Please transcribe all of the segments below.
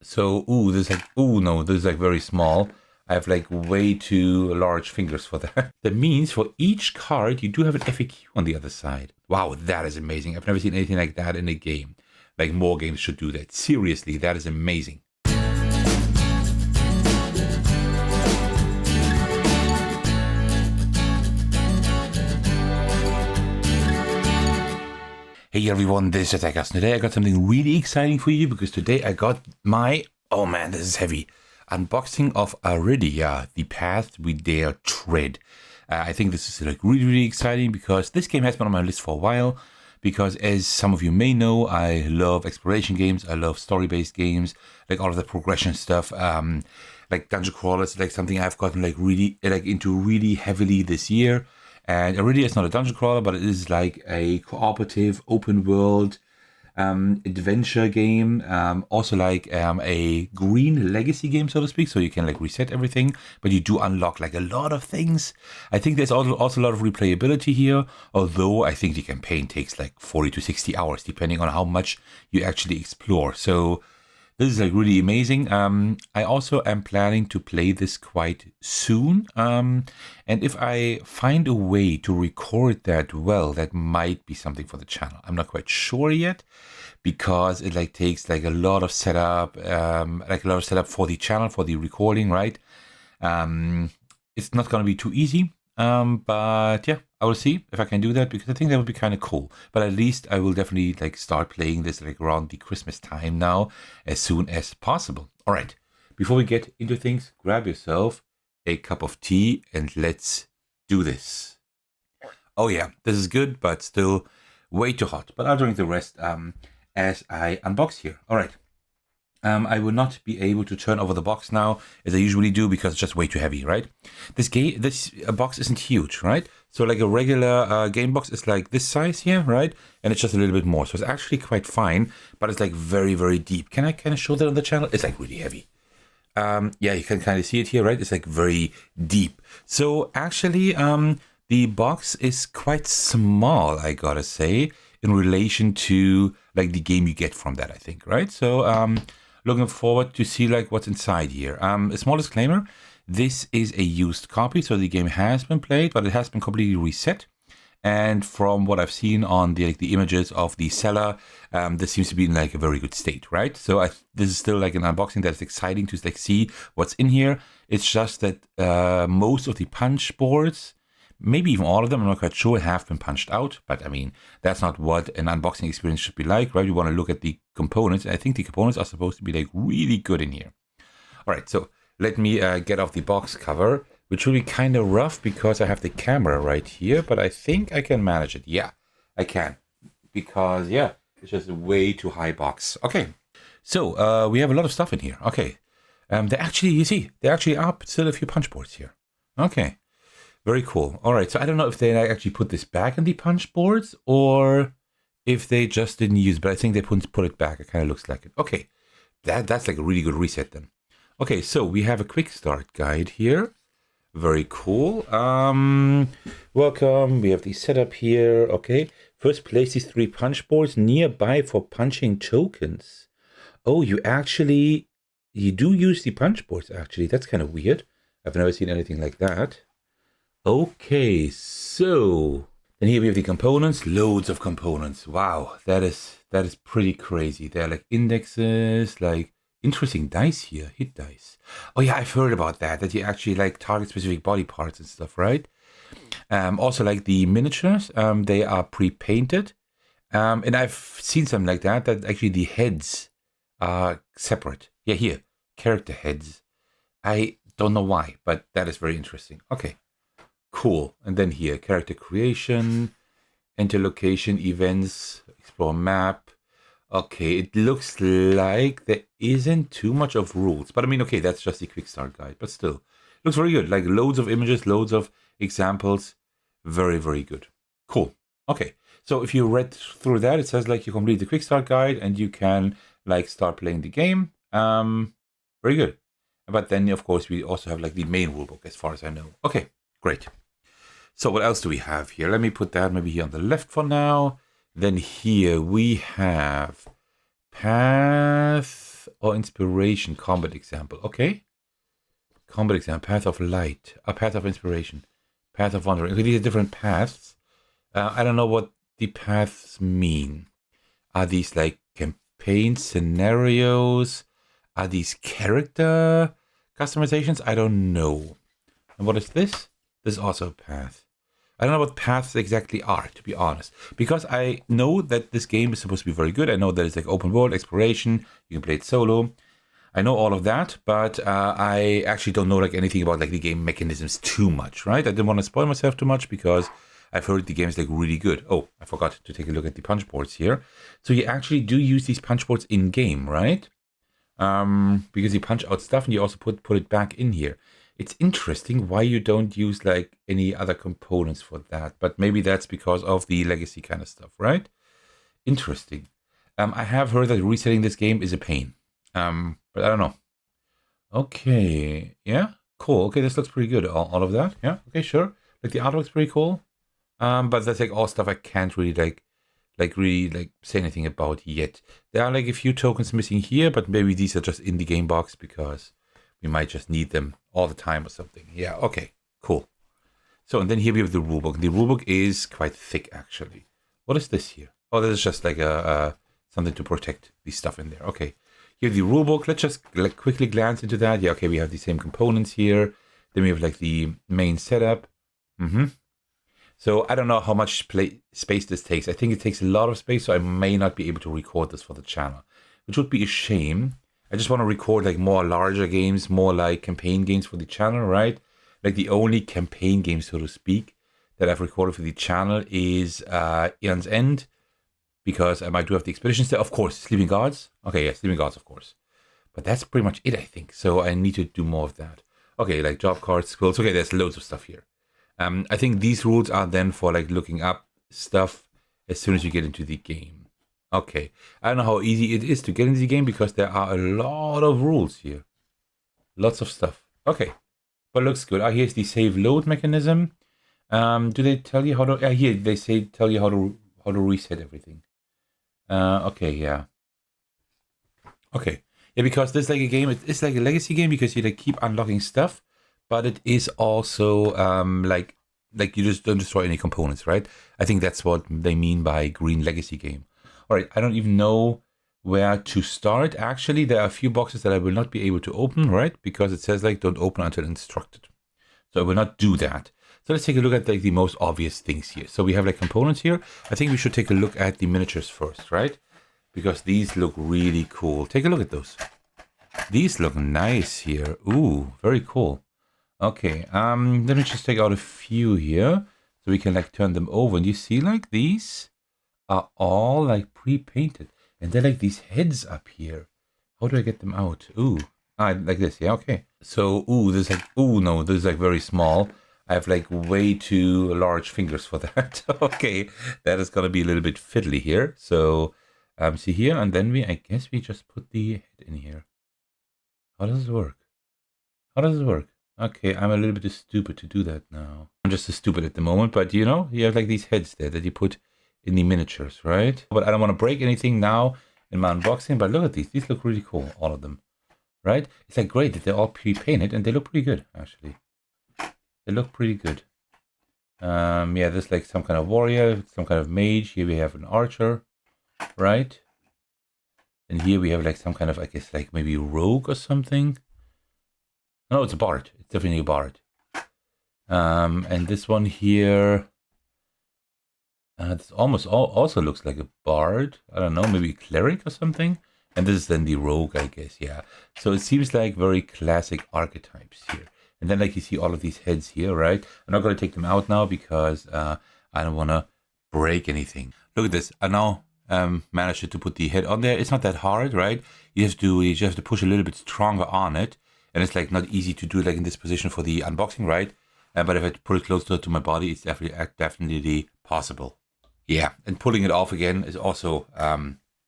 So, ooh, this is like, ooh, no, this is like very small. I have like way too large fingers for that. That means for each card, you do have an FAQ on the other side. Wow, that is amazing. I've never seen anything like that in a game. Like more games should do that. Seriously, that is amazing. Hey everyone, this is Thecos. Today I got something really exciting for you because today I got my, oh man, this is heavy, unboxing of Arydia, The Path We Dare Tread. I think this is like really exciting because this game has been on my list for a while because as some of you may know, I love exploration games, I love story-based games, like all of the progression stuff, like dungeon crawlers, like something I've gotten like really like into really heavily this year. And Arydia is not a dungeon crawler, but it is like a cooperative, open world adventure game. Also like a green legacy game, so to speak. So you can like reset everything, but you do unlock like a lot of things. I think there's also a lot of replayability here, although I think the campaign takes like 40 to 60 hours, depending on how much you actually explore. So this is like really amazing. I also am planning to play this quite soon. And if I find a way to record that well, that might be something for the channel. I'm not quite sure yet because it like takes like a lot of setup, for the channel, for the recording, right? It's not going to be too easy. But yeah, I will see if I can do that because I think that would be kind of cool. But at least I will definitely like start playing this like around the Christmas time now as soon as possible. All right, before we get into things, grab yourself a cup of tea and let's do this. Oh yeah, this is good, but still way too hot. But I'll drink the rest as I unbox here. All right. I will not be able to turn over the box now as I usually do because it's just way too heavy, right? This box isn't huge, right? So like a regular game box is like this size here, right? And it's just a little bit more. So it's actually quite fine, but it's like very deep. Can I kind of show that on the channel? It's like really heavy. Yeah, you can kind of see it here, right? It's like very deep. So actually, the box is quite small, I gotta say, in relation to like the game you get from that, I think, right? So, looking forward to see like what's inside here. A small disclaimer, this is a used copy, so the game has been played, but it has been completely reset. And from what I've seen on the images of the seller, this seems to be in like a very good state, right? So this is still like an unboxing that's exciting to like see what's in here. It's just that most of the punch boards, maybe even all of them, I'm not quite sure, have been punched out. But I mean, that's not what an unboxing experience should be like, right? You want to look at the components. I think the components are supposed to be like really good in here. All right, so let me get off the box cover, which will be kind of rough because I have the camera right here, but I think I can manage it. Yeah, I can. Because, yeah, it's just a way too high box. Okay, so we have a lot of stuff in here. Okay, you see, there actually are still a few punch boards here. Okay. Very cool. All right, so I don't know if they actually put this back in the punch boards or if they just didn't use it, but I think they put it back. It kind of looks like it. Okay, that's like a really good reset then. Okay, so we have a quick start guide here. Very cool. Welcome. We have the setup here. Okay, first place these 3 punch boards nearby for punching tokens. Oh, you do use the punch boards actually. That's kind of weird. I've never seen anything like that. Okay, so then here we have the components, loads of components. Wow, that is pretty crazy. They're like indexes, like interesting dice here, hit dice. Oh yeah, I've heard about that you actually like target specific body parts and stuff, right? Also like the miniatures, they are pre-painted. And I've seen something like that actually the heads are separate. Yeah, here, character heads. I don't know why, but that is very interesting. Okay. Cool. And then here, character creation, enter location, events, explore map. Okay, it looks like there isn't too much of rules. But I mean, okay, that's just the quick start guide. But still, looks very good. Like loads of images, loads of examples. Very good. Cool. Okay, so if you read through that, it says like you complete the quick start guide and you can like start playing the game. Very good. But then, of course, we also have like the main rulebook as far as I know. Okay, great. So what else do we have here? Let me put that maybe here on the left for now. Then here we have path or inspiration combat example. Okay. Combat example. Path of light. A path of inspiration. Path of wandering. Okay, these are different paths. I don't know what the paths mean. Are these like campaign scenarios? Are these character customizations? I don't know. And what is this? This is also a path. I don't know what paths exactly are, to be honest. Because I know that this game is supposed to be very good. I know that it's like open world, exploration. You can play it solo. I know all of that, but I actually don't know like anything about like the game mechanisms too much, right? I didn't want to spoil myself too much because I've heard the game is like really good. Oh, I forgot to take a look at the punch boards here. So you actually do use these punch boards in game, right? Because you punch out stuff and you also put it back in here. It's interesting why you don't use like any other components for that, but maybe that's because of the legacy kind of stuff, right? Interesting. I have heard that resetting this game is a pain, but I don't know. Okay, yeah, cool. Okay, this looks pretty good. All of that, yeah. Okay, sure. Like the artwork's pretty cool. But that's like all stuff I can't really really say anything about yet. There are like a few tokens missing here, but maybe these are just in the game box because we might just need them all the time or something. Yeah, okay, cool. So, and then here we have the rulebook. The rulebook is quite thick, actually. What is this here? Oh, this is just like something to protect the stuff in there. Okay, here the rulebook. Let's just quickly glance into that. Yeah, okay, we have the same components here. Then we have like the main setup. So I don't know how much space this takes. I think it takes a lot of space, so I may not be able to record this for the channel, which would be a shame. I just want to record like more larger games, more like campaign games for the channel, right? Like the only campaign game, so to speak, that I've recorded for the channel is Eon's End, because I might do have the expeditions there. Of course, Sleeping Gods. Okay, yeah, Sleeping Gods, of course. But that's pretty much it, I think. So I need to do more of that. Okay, like job cards, skills. Okay, there's loads of stuff here. I think these rules are then for like looking up stuff as soon as you get into the game. Okay, I don't know how easy it is to get into the game because there are a lot of rules here. Lots of stuff. Okay, but looks good. Here's the save load mechanism. Do they tell you how to? Here they tell you how to reset everything. Okay, yeah. Okay, yeah, because this is like a game. It's like a legacy game because you like keep unlocking stuff, but it is also like you just don't destroy any components, right? I think that's what they mean by green legacy game. All right, I don't even know where to start. Actually, there are a few boxes that I will not be able to open, right? Because it says like don't open until instructed. So I will not do that. So let's take a look at like the most obvious things here. So we have like components here. I think we should take a look at the miniatures first, right? Because these look really cool. Take a look at those. These look nice here. Ooh, very cool. Okay, let me just take out a few here so we can like turn them over. And you see like these are all like pre-painted. And they're like these heads up here. How do I get them out? Ooh, like this. Yeah, okay. So, this is like very small. I have like way too large fingers for that. Okay, that is gonna be a little bit fiddly here. So, see here, and then I guess we just put the head in here. How does it work? How does it work? Okay, I'm a little bit too stupid to do that now. I'm just too stupid at the moment, but you know, you have like these heads there that you put in the miniatures, right? But I don't want to break anything now in my unboxing, but look at these. These look really cool, all of them, right? It's like great that they're all pre-painted and they look pretty good, actually. They look pretty good. Yeah, there's like some kind of warrior, some kind of mage. Here we have an archer, right? And here we have like some kind of, I guess, like maybe rogue or something. No, it's a bard. It's definitely a bard. And this one here, this almost also looks like a bard. I don't know, maybe a cleric or something. And this is then the rogue, I guess, yeah. So it seems like very classic archetypes here. And then like you see all of these heads here, right? I'm not going to take them out now because I don't want to break anything. Look at this. I now managed to put the head on there. It's not that hard, right? You have to push a little bit stronger on it. And it's like not easy to do it like in this position for the unboxing, right? But if I put it closer to my body, it's definitely possible. Yeah, and pulling it off again is also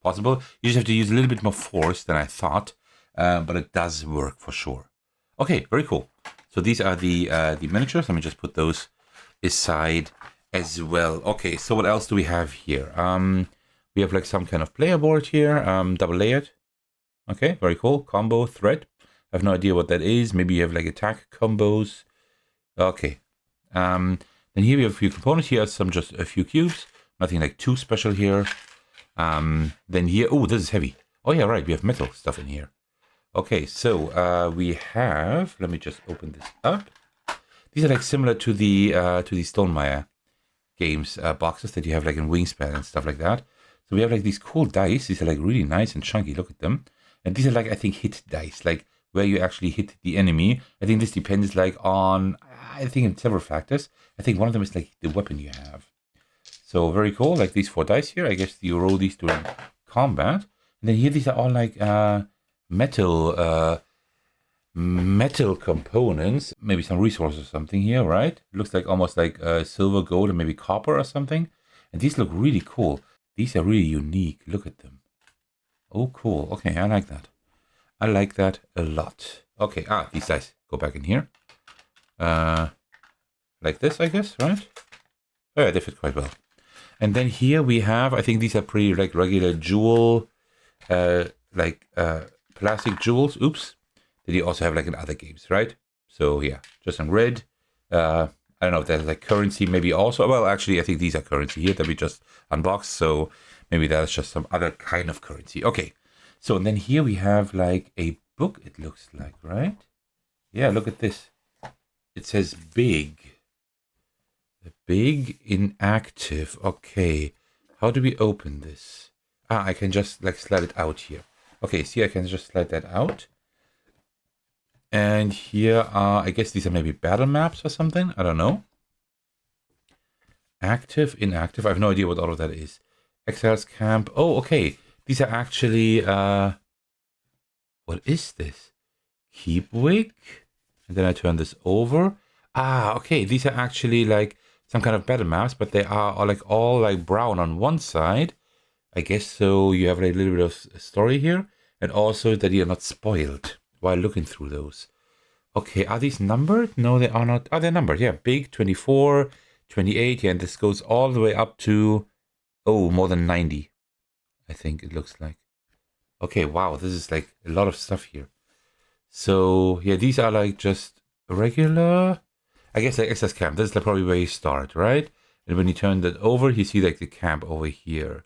possible. You just have to use a little bit more force than I thought, but it does work for sure. Okay, very cool. So these are the miniatures. Let me just put those aside as well. Okay, so what else do we have here? We have like some kind of player board here, double layered. Okay, very cool. Combo, threat. I have no idea what that is. Maybe you have like attack combos. Okay. Then here we have a few components. Here are just a few cubes. Nothing like too special here. Then here, oh, this is heavy. Oh yeah, right. We have metal stuff in here. Okay, so we have. Let me just open this up. These are like similar to the Stonemaier games boxes that you have like in Wingspan and stuff like that. So we have like these cool dice. These are like really nice and chunky. Look at them. And these are like, I think, hit dice, like where you actually hit the enemy. I think this depends like on, I think, in several factors. I think one of them is like the weapon you have. So very cool. Like these 4 dice here. I guess you roll these during combat. And then here these are all like metal components. Maybe some resources or something here, right? It looks like almost like silver, gold, and maybe copper or something. And these look really cool. These are really unique. Look at them. Oh, cool. Okay, I like that. I like that a lot. Okay, these dice go back in here. Like this, I guess, right? Oh, yeah, they fit quite well. And then here we have, I think these are pretty like regular jewel, plastic jewels. Oops. That you also have like in other games, right? So yeah, just in red. I don't know if that's like currency, maybe also. Well, actually, I think these are currency here that we just unboxed. So maybe that's just some other kind of currency. Okay. So and then here we have like a book, it looks like, right? Yeah, look at this. It says big. Big inactive. Okay. How do we open this? I can just like slide it out here. Okay, see, I can just slide that out. And here are, I guess these are maybe battle maps or something. I don't know. Active, inactive. I have no idea what all of that is. Exiles camp. Oh, okay. These are actually, what is this? Keepwig. And then I turn this over. Okay. These are actually like some kind of battle maps, but they are all like brown on one side. I guess so you have like a little bit of story here. And also that you're not spoiled while looking through those. Okay, are these numbered? No, they are not. They're numbered. Yeah, big, 24, 28. Yeah, and this goes all the way up to, more than 90. I think it looks like. Okay, wow, this is like a lot of stuff here. So, yeah, these are like just regular, I guess like access camp. This is like probably where you start, right? And when you turn that over, you see like the camp over here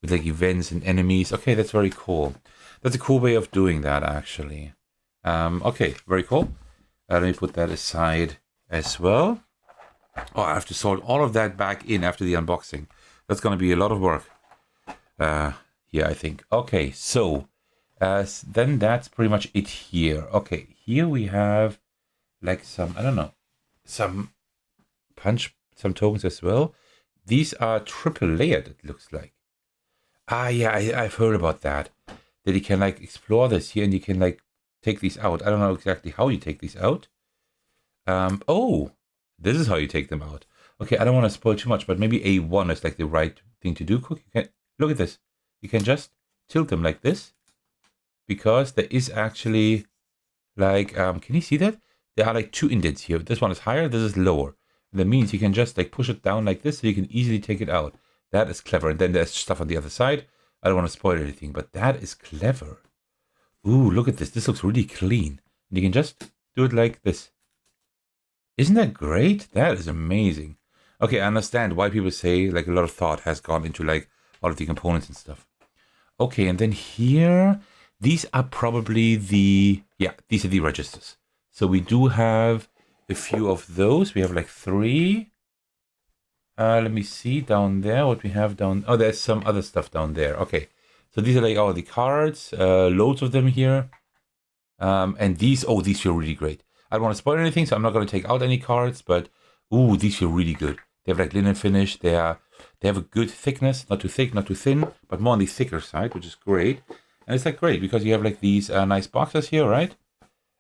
with like events and enemies. Okay, that's very cool. That's a cool way of doing that, actually. Okay, very cool. Let me put that aside as well. Oh, I have to sort all of that back in after the unboxing. That's going to be a lot of work. Yeah, I think. Okay, so then that's pretty much it here. Okay, here we have like some, I don't know, some tokens as well. These are triple layered, it looks like. Yeah, I've heard about that. That you can like explore this here and you can like take these out. I don't know exactly how you take these out. This is how you take them out. Okay, I don't want to spoil too much, but maybe A1 is like the right thing to do. Quick, you can look at this. You can just tilt them like this because there is actually like, can you see that? There are like 2 indents here. This one is higher, this is lower. And that means you can just like push it down like this so you can easily take it out. That is clever. And then there's stuff on the other side. I don't want to spoil anything, but that is clever. Ooh, look at this. This looks really clean. And you can just do it like this. Isn't that great? That is amazing. Okay, I understand why people say like a lot of thought has gone into like all of the components and stuff. Okay, and then here, these are probably these are the registers. So we do have a few of those. We have like 3. Let me see down there what we have down. Oh, there's some other stuff down there. Okay. So these are like all the cards, loads of them here. And these feel really great. I don't want to spoil anything, so I'm not going to take out any cards, but these feel really good. They have like linen finish. They have a good thickness, not too thick, not too thin, but more on the thicker side, which is great. And it's like great because you have like these nice boxes here, right?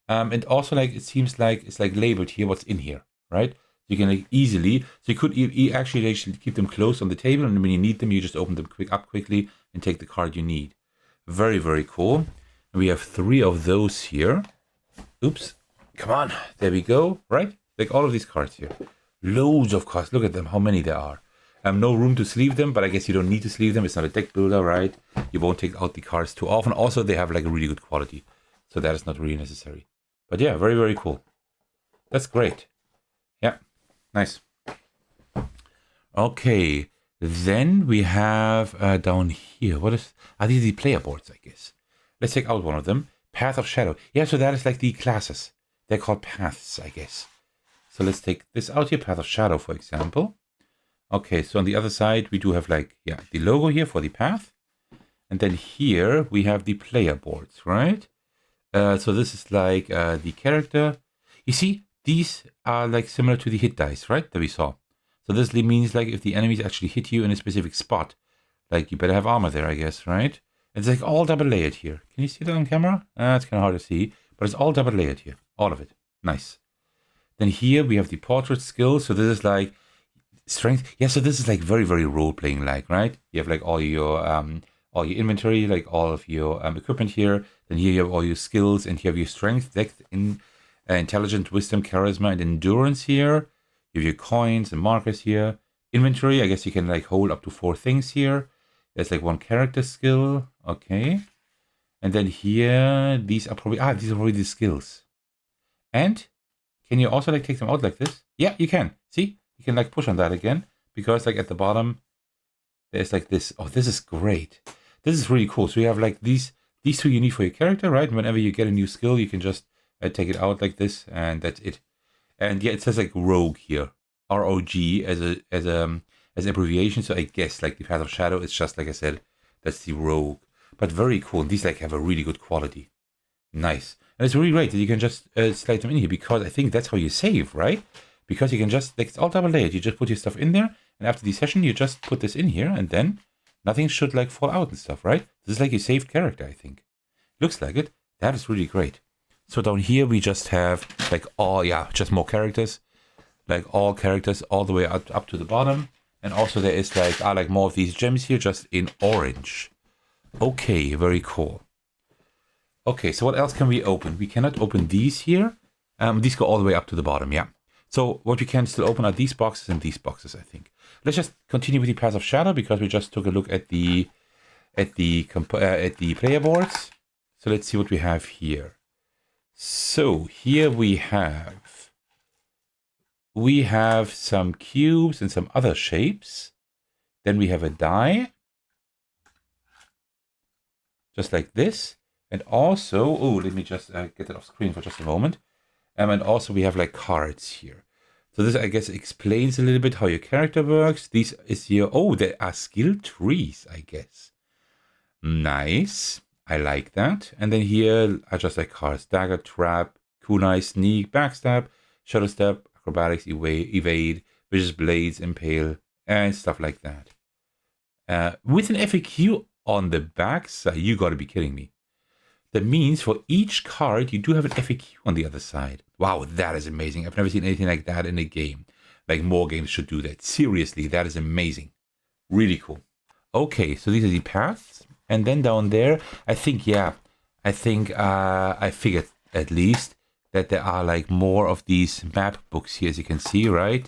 And also like it seems like it's like labeled here what's in here, right? You can like easily, so you could actually keep them close on the table, and when you need them, you just open them quickly and take the card you need. Very, very cool. And we have 3 of those here. Oops, come on, there we go, right? Like all of these cards here. Loads of cards, look at them, how many there are. No room to sleeve them, but I guess you don't need to sleeve them. It's not a deck builder, right? You won't take out the cards too often. Also, they have like a really good quality, so that is not really necessary. But yeah, very, very cool. That's great. Yeah, nice. Okay, then we have down here. What is? Are these the player boards? I guess. Let's take out one of them. Path of Shadow. Yeah, so that is like the classes. They're called paths, I guess. So let's take this out here. Path of Shadow, for example. Okay, so on the other side we do have like the logo here for the path, and then here we have the player boards, right? So this is like the character. You see, these are like similar to the hit dice, right? That we saw. So this means like if the enemies actually hit you in a specific spot, like you better have armor there, I guess, right? It's like all double layered here. Can you see that on camera? It's kind of hard to see, but it's all double layered here, all of it. Nice. Then here we have the portrait skill. So this is like strength. Yeah, so this is like very, very role playing like, right? You have like all your inventory, like all of your equipment here. Then here you have all your skills, and here have your strength, depth, intelligence, wisdom, charisma, and endurance here. You have your coins and markers here. Inventory, I guess you can like hold up to 4 things here. There's like 1 character skill. Okay. And then here, these are probably the skills. And can you also like take them out like this? Yeah, you can. See? You can like push on that again, because like at the bottom, there's like this. Oh, this is great. This is really cool. So you have like these 2 you need for your character, right? And whenever you get a new skill, you can just take it out like this, and that's it. And yeah, it says like rogue here, ROG as abbreviation. So I guess like the Path of Shadow, it's just like I said, that's the rogue. But very cool. These like have a really good quality. Nice. And it's really great that you can just slide them in here, because I think that's how you save, right? Because you can just, like, it's all double layered. You just put your stuff in there, and after the session, you just put this in here, and then nothing should like fall out and stuff, right? This is like your saved character, I think. Looks like it. That is really great. So down here, we just have like just more characters. Like all characters all the way up to the bottom. And also there is like more of these gems here, just in orange. Okay, very cool. Okay, so what else can we open? We cannot open these here. These go all the way up to the bottom, yeah. So what we can still open are these boxes and these boxes, I think. Let's just continue with the Path of Shadow, because we just took a look at the player boards. So let's see what we have here. So here we have some cubes and some other shapes. Then we have a die, just like this. And also, let me just get that off screen for just a moment. And also we have like cards here. So this, I guess, explains a little bit how your character works. These is your, there are skill trees, I guess. Nice. I like that. And then here are just like cards: dagger, trap, kunai, sneak, backstab, shadow step, acrobatics, evade, vicious blades, impale, and stuff like that. With an FAQ on the back side, you gotta be kidding me. That means for each card, you do have an FAQ on the other side. Wow, that is amazing. I've never seen anything like that in a game. Like, more games should do that. Seriously, that is amazing. Really cool. Okay, so these are the paths. And then down there, I figured at least that there are like more of these map books here, as you can see, right?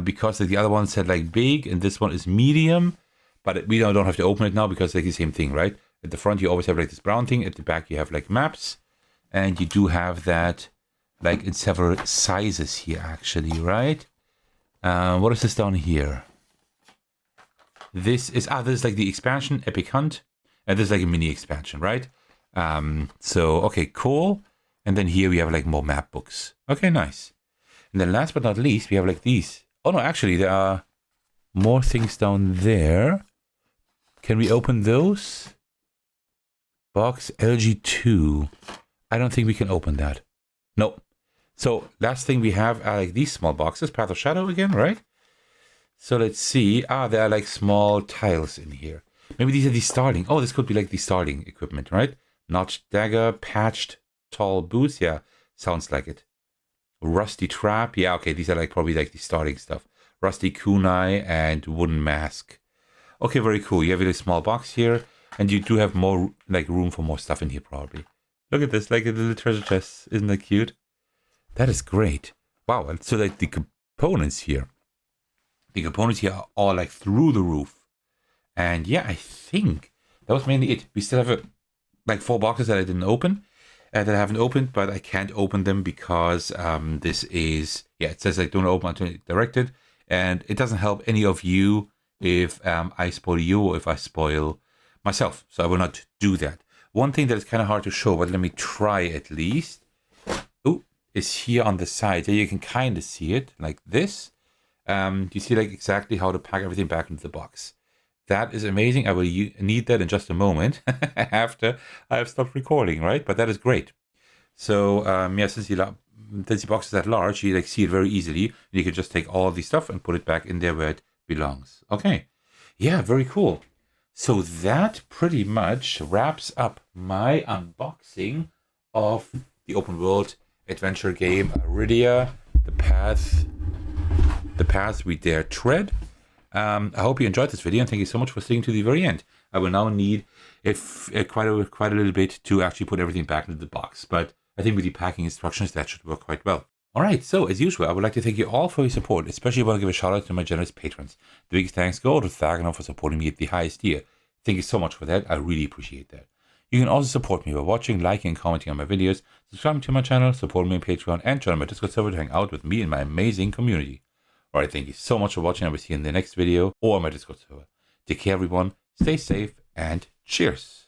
Because the other one said like big, and this one is medium. But we don't have to open it now, because it's like the same thing, right? At the front, you always have like this brown thing. At the back, you have like maps. And you do have that like in several sizes here, actually, right? What is this down here? This is like the expansion, Epic Hunt. And this is like a mini expansion, right? So, okay, cool. And then here we have like more map books. Okay, nice. And then last but not least, we have like these. Oh no, actually, there are more things down there. Can we open those? Box LG2. I don't think we can open that. No. So last thing we have are like these small boxes. Path of Shadow again, right? So let's see. There are like small tiles in here. Maybe these are the starting. Oh, this could be like the starting equipment, right? Notched dagger, patched tall boots. Yeah, sounds like it. Rusty trap. Yeah, okay. These are like probably like the starting stuff. Rusty kunai and wooden mask. Okay, very cool. You have a really small box here. And you do have more like room for more stuff in here, probably. Look at this, like a little treasure chest. Isn't that cute? That is great. Wow. And so like the components here, The components here are all like through the roof. And yeah, I think that was mainly it. We still have like 4 boxes that I didn't open, that I haven't opened, but I can't open them because this is, it says like don't open until directed, and it doesn't help any of you if I spoil you or if I spoil myself. So I will not do that. One thing that is kind of hard to show, but let me try at least, is here on the side. There you can kind of see it like this. You see like exactly how to pack everything back into the box. That is amazing. I will need that in just a moment after I have stopped recording, right? But that is great. So since the box is that large, you like see it very easily. You can just take all the stuff and put it back in there where it belongs. Okay. Yeah, very cool. So that pretty much wraps up my unboxing of the open world adventure game Arydia, the path we dare tread. I hope you enjoyed this video, and thank you so much for staying to the very end. I will now need quite a little bit to actually put everything back into the box, but I think with the packing instructions that should work quite well. All right, so as usual, I would like to thank you all for your support, especially want to give a shout out to my generous patrons. The biggest thanks go to Thecos for supporting me at the highest tier. Thank you so much for that. I really appreciate that. You can also support me by watching, liking, and commenting on my videos, subscribing to my channel, support me on Patreon, and join my Discord server to hang out with me and my amazing community. All right, thank you so much for watching. I will see you in the next video or on my Discord server. Take care, everyone. Stay safe and cheers.